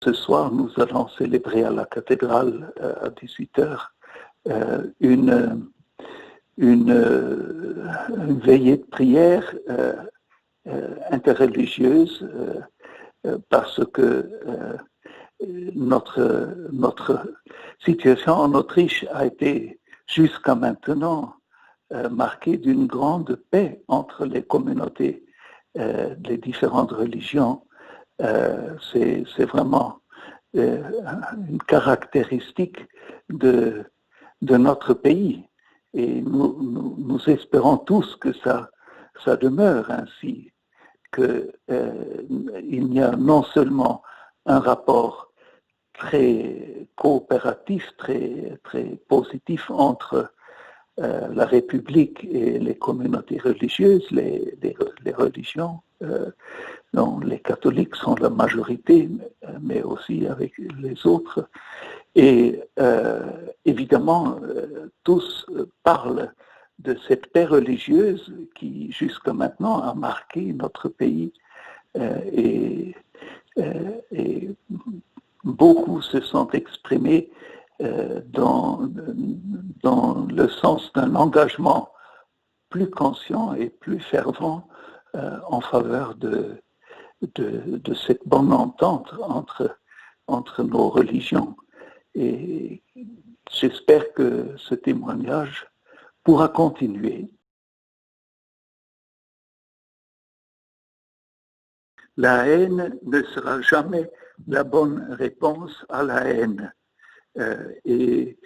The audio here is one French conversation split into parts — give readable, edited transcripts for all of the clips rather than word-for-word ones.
ce soir, nous allons célébrer à la cathédrale à 18h une veillée de prière interreligieuse parce que notre situation en Autriche a été jusqu'à maintenant marquée d'une grande paix entre les communautés, les différentes religions. C'est vraiment une caractéristique de notre pays. Et nous espérons tous que ça demeure ainsi, qu'il n'y a non seulement un rapport très coopératif, très, très positif entre la République et les communautés religieuses, les religions, dont les catholiques sont la majorité, mais aussi avec les autres. Et évidemment, tous parlent de cette paix religieuse qui, jusqu'à maintenant, a marqué notre pays. Et beaucoup se sont exprimés dans le sens d'un engagement plus conscient et plus fervent en faveur de cette bonne entente entre nos religions. Et j'espère que ce témoignage pourra continuer. La haine ne sera jamais la bonne réponse à la haine. S'il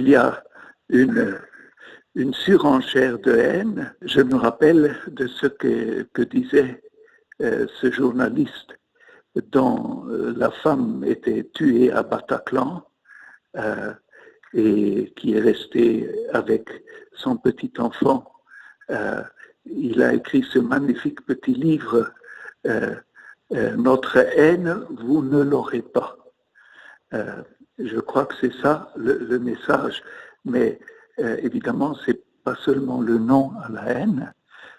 y a une surenchère de haine, je me rappelle de ce que disait ce journaliste dont la femme était tuée à Bataclan et qui est resté avec son petit enfant. Il a écrit ce magnifique petit livre Notre haine, vous ne l'aurez pas. Je crois que c'est ça le message, mais évidemment, c'est pas seulement le non à la haine,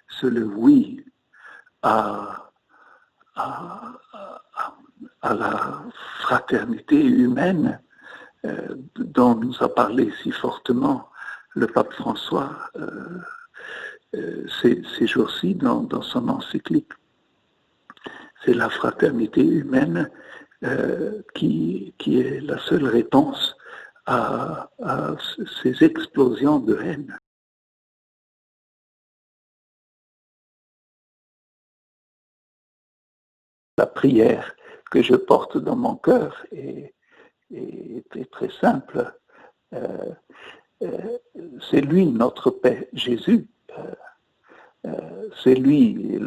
c'est le oui à la fraternité humaine dont nous a parlé si fortement le pape François ces jours-ci dans son encyclique. C'est la fraternité humaine qui est la seule réponse à ces explosions de haine. La prière que je porte dans mon cœur est très simple. C'est lui notre paix, Jésus. C'est lui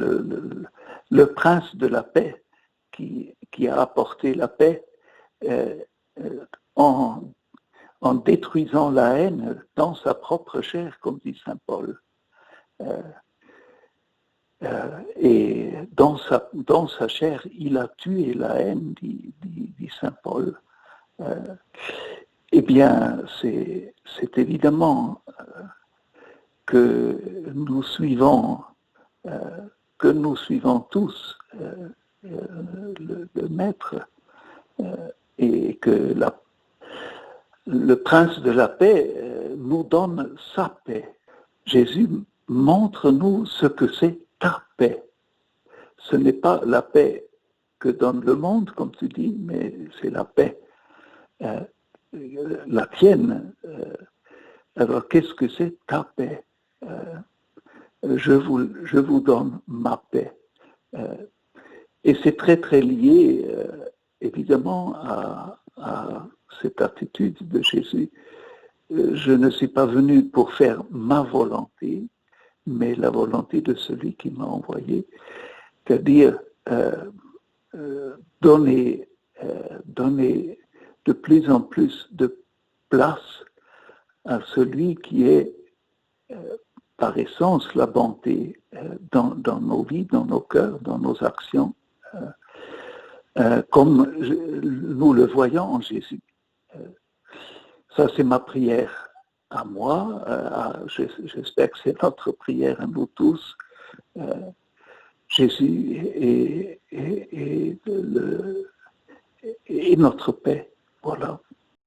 le prince de la paix qui a apporté la paix en détruisant la haine dans sa propre chair, comme dit saint Paul. Et dans sa chair, il a tué la haine, dit saint Paul. Eh bien, c'est évidemment que nous suivons tous le Maître et que le Prince de la paix nous donne sa paix. Jésus montre-nous ce que c'est ta paix. Ce n'est pas la paix que donne le monde, comme tu dis, mais c'est la paix, la tienne. Alors, qu'est-ce que c'est ta paix? Je vous donne ma paix. Et c'est très, très lié, évidemment, à cette attitude de Jésus. Je ne suis pas venu pour faire ma volonté, mais la volonté de celui qui m'a envoyé, c'est-à-dire donner de plus en plus de place à celui qui est par essence la bonté dans nos vies, dans nos cœurs, dans nos actions, comme nous le voyons en Jésus. Ça, c'est ma prière à moi. J'espère que c'est notre prière à nous tous. Jésus est et notre paix. Voilà.